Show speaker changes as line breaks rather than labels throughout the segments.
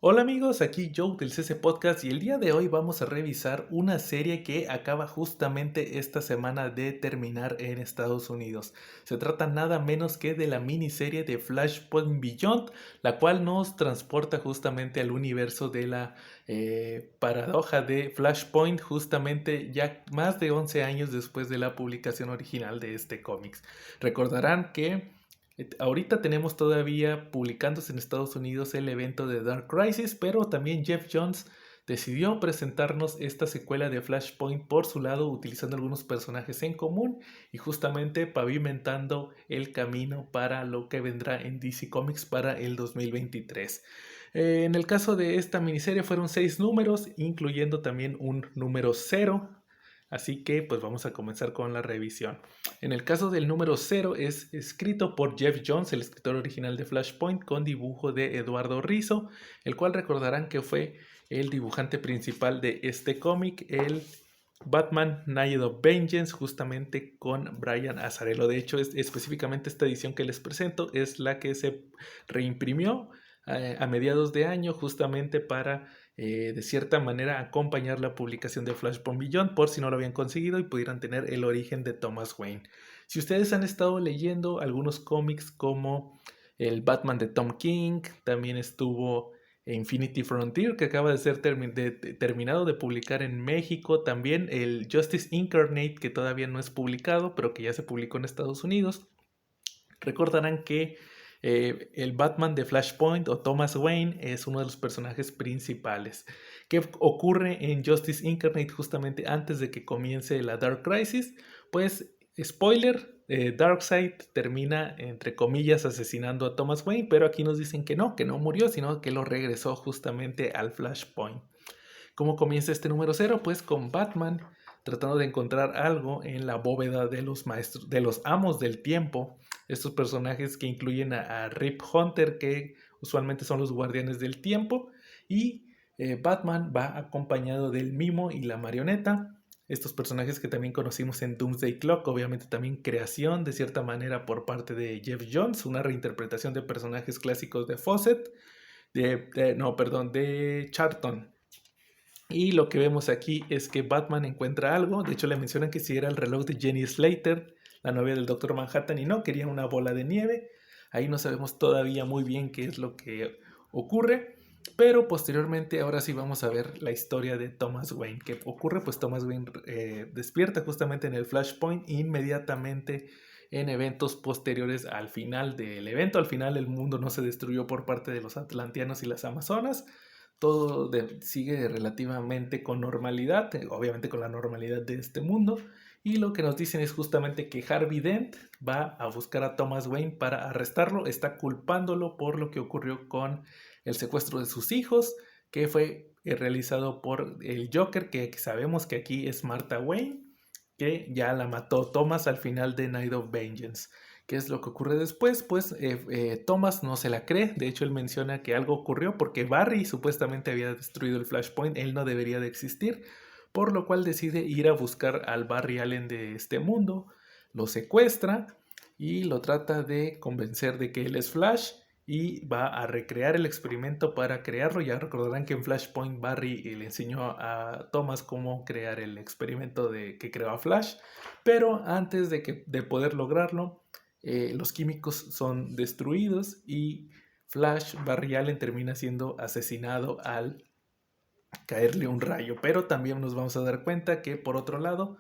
Hola amigos, aquí Joe del CC Podcast y el día de hoy vamos a revisar una serie que acaba justamente esta semana de terminar en Estados Unidos. Se trata nada menos que de la miniserie de Flashpoint Beyond, la cual nos transporta justamente al universo de la paradoja de Flashpoint, justamente ya más de 11 años después de la publicación original de este cómics. Recordarán que ahorita tenemos todavía publicándose en Estados Unidos el evento de Dark Crisis, pero también Jeff Jones decidió presentarnos esta secuela de Flashpoint por su lado, utilizando algunos personajes en común y justamente pavimentando el camino para lo que vendrá en DC Comics para el 2023. En el caso de esta miniserie fueron 6 números, incluyendo también un número cero. Así que pues vamos a comenzar con la revisión. En el caso del número cero es escrito por Jeff Jones, el escritor original de Flashpoint, con dibujo de Eduardo Rizzo, el cual recordarán que fue el dibujante principal de este cómic, el Batman Night of Vengeance, justamente con Brian Azzarello. De hecho, específicamente esta edición que les presento es la que se reimprimió a mediados de año justamente para de cierta manera acompañar la publicación de Flashpoint Beyond por si no lo habían conseguido y pudieran tener el origen de Thomas Wayne. Si ustedes han estado leyendo algunos cómics como el Batman de Tom King, también estuvo Infinity Frontier, que acaba de ser terminado de publicar en México, también el Justice Incarnate, que todavía no es publicado, pero que ya se publicó en Estados Unidos. Recordarán que el Batman de Flashpoint o Thomas Wayne es uno de los personajes principales. ¿Qué ocurre en Justice Incarnate justamente antes de que comience la Dark Crisis? Pues, spoiler, Darkseid termina, entre comillas, asesinando a Thomas Wayne, pero aquí nos dicen que no murió, sino que lo regresó justamente al Flashpoint. ¿Cómo comienza este número cero? Pues con Batman tratando de encontrar algo en la bóveda de los maestros, de los amos del tiempo. Estos personajes que incluyen a Rip Hunter, que usualmente son los guardianes del tiempo, y Batman va acompañado del Mimo y la Marioneta. Estos personajes que también conocimos en Doomsday Clock, obviamente también creación de cierta manera por parte de Jeff Jones, una reinterpretación de personajes clásicos de Fawcett, de Charlton. Y lo que vemos aquí es que Batman encuentra algo. De hecho, le mencionan que si era el reloj de Jenny Slater, la novia del Doctor Manhattan, y no, quería una bola de nieve. Ahí no sabemos todavía muy bien qué es lo que ocurre. Pero posteriormente, ahora sí vamos a ver la historia de Thomas Wayne. ¿Qué ocurre? Pues Thomas Wayne despierta justamente en el Flashpoint inmediatamente en eventos posteriores al final del evento. Al final el mundo no se destruyó por parte de los atlanteanos y las amazonas, todo sigue relativamente con normalidad, obviamente con la normalidad de este mundo. Y lo que nos dicen es justamente que Harvey Dent va a buscar a Thomas Wayne para arrestarlo, está culpándolo por lo que ocurrió con el secuestro de sus hijos, que fue realizado por el Joker, que sabemos que aquí es Martha Wayne, que ya la mató Thomas al final de Night of Vengeance. ¿Qué es lo que ocurre después? Pues Thomas no se la cree. De hecho, él menciona que algo ocurrió porque Barry supuestamente había destruido el Flashpoint. Él no debería de existir. Por lo cual decide ir a buscar al Barry Allen de este mundo. Lo secuestra y lo trata de convencer de que él es Flash. Y va a recrear el experimento para crearlo. Ya recordarán que en Flashpoint Barry le enseñó a Thomas cómo crear el experimento que creó a Flash. Pero antes de poder lograrlo, los químicos son destruidos y Flash Barry Allen termina siendo asesinado al caerle un rayo. Pero también nos vamos a dar cuenta que por otro lado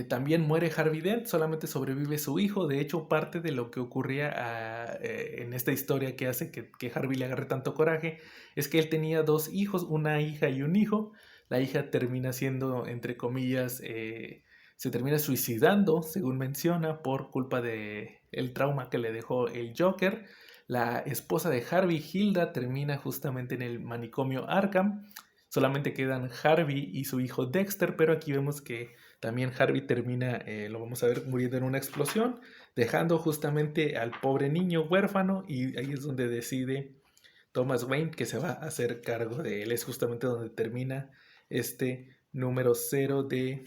también muere Harvey Dent, solamente sobrevive su hijo. De hecho, parte de lo que ocurría en esta historia que hace que Harvey le agarre tanto coraje es que él tenía dos hijos, una hija y un hijo. La hija termina siendo, entre comillas, se termina suicidando, según menciona, por culpa de el trauma que le dejó el Joker. La esposa de Harvey, Hilda, termina justamente en el manicomio Arkham. Solamente quedan Harvey y su hijo Dexter, pero aquí vemos que también Harvey termina, lo vamos a ver, muriendo en una explosión, dejando justamente al pobre niño huérfano, y ahí es donde decide Thomas Wayne que se va a hacer cargo de él. Es justamente donde termina este número cero de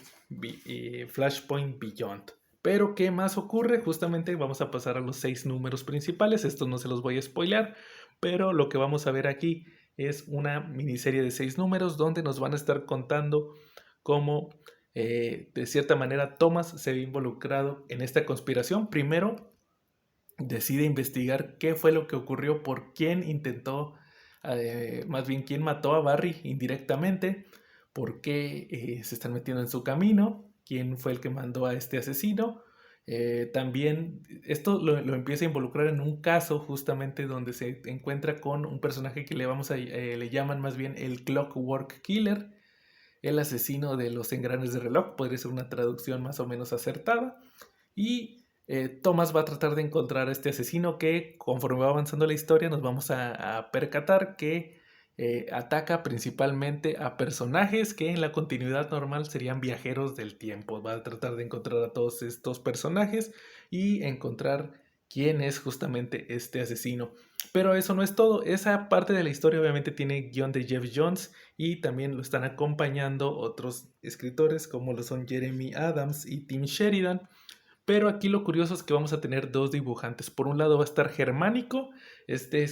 Flashpoint Beyond. Pero, ¿qué más ocurre? Justamente vamos a pasar a los 6 números principales. Estos no se los voy a spoilear, pero lo que vamos a ver aquí es una miniserie de 6 números donde nos van a estar contando cómo de cierta manera Thomas se ve involucrado en esta conspiración. Primero decide investigar qué fue lo que ocurrió, por quién intentó, más bien quién mató a Barry indirectamente, por qué se están metiendo en su camino, quién fue el que mandó a este asesino. También esto lo empieza a involucrar en un caso justamente donde se encuentra con un personaje que le llaman más bien el Clockwork Killer, el asesino de los engranes de reloj, podría ser una traducción más o menos acertada. Y Thomas va a tratar de encontrar a este asesino que, conforme va avanzando la historia, nos vamos a percatar que ataca principalmente a personajes que en la continuidad normal serían viajeros del tiempo. Va a tratar de encontrar a todos estos personajes y encontrar quién es justamente este asesino. Pero eso no es todo. Esa parte de la historia obviamente tiene guión de Jeff Jones y también lo están acompañando otros escritores como lo son Jeremy Adams y Tim Sheridan. Pero aquí lo curioso es que vamos a tener dos dibujantes. Por un lado va a estar Germánico, este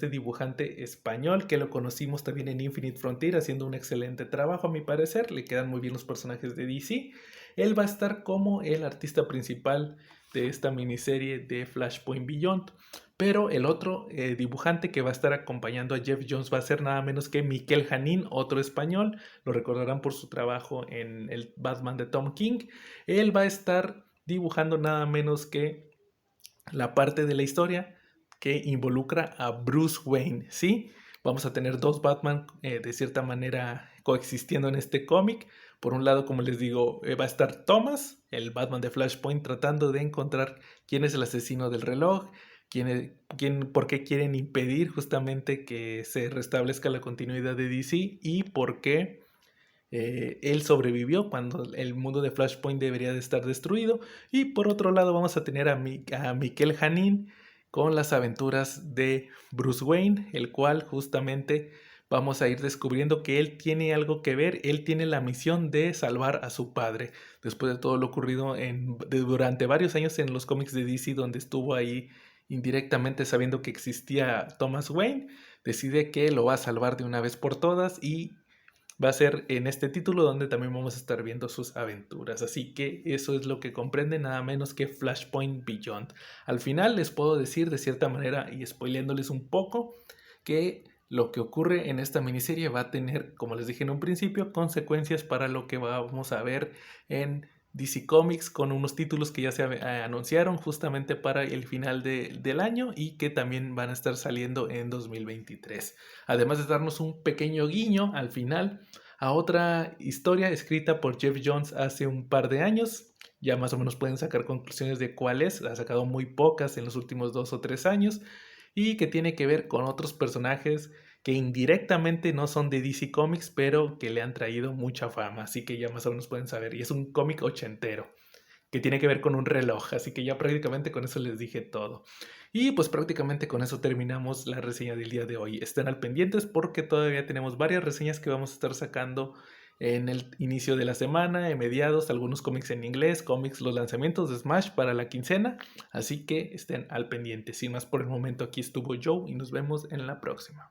dibujante español que lo conocimos también en Infinite Frontier haciendo un excelente trabajo a mi parecer. Le quedan muy bien los personajes de DC. Él va a estar como el artista principal de esta miniserie de Flashpoint Beyond. Pero el otro dibujante que va a estar acompañando a Jeff Jones va a ser nada menos que Miquel Janín, otro español. Lo recordarán por su trabajo en el Batman de Tom King. Él va a estar dibujando nada menos que la parte de la historia que involucra a Bruce Wayne, ¿sí? Vamos a tener dos Batman de cierta manera coexistiendo en este cómic. Por un lado, como les digo, va a estar Thomas, el Batman de Flashpoint, tratando de encontrar quién es el asesino del reloj, por qué quieren impedir justamente que se restablezca la continuidad de DC y por qué él sobrevivió cuando el mundo de Flashpoint debería de estar destruido. Y por otro lado vamos a tener a Miquel Janín con las aventuras de Bruce Wayne, el cual justamente vamos a ir descubriendo que él tiene algo que ver. Él tiene la misión de salvar a su padre después de todo lo ocurrido durante varios años en los cómics de DC, donde estuvo ahí indirectamente sabiendo que existía Thomas Wayne. Decide que lo va a salvar de una vez por todas y va a ser en este título donde también vamos a estar viendo sus aventuras. Así que eso es lo que comprende nada menos que Flashpoint Beyond. Al final les puedo decir de cierta manera y spoileándoles un poco que lo que ocurre en esta miniserie va a tener, como les dije en un principio, consecuencias para lo que vamos a ver en DC Comics con unos títulos que ya se anunciaron justamente para el final del año y que también van a estar saliendo en 2023. Además de darnos un pequeño guiño al final a otra historia escrita por Jeff Jones hace un par de años. Ya más o menos pueden sacar conclusiones de cuál es. Ha sacado muy pocas en los últimos 2 o 3 años y que tiene que ver con otros personajes que indirectamente no son de DC Comics, pero que le han traído mucha fama, así que ya más o menos pueden saber. Y es un cómic ochentero, que tiene que ver con un reloj, así que ya prácticamente con eso les dije todo. Y pues prácticamente con eso terminamos la reseña del día de hoy. Estén al pendientes porque todavía tenemos varias reseñas que vamos a estar sacando en el inicio de la semana, en mediados, algunos cómics en inglés, los lanzamientos de Smash para la quincena, así que estén al pendiente. Sin más por el momento, aquí estuvo Joe y nos vemos en la próxima.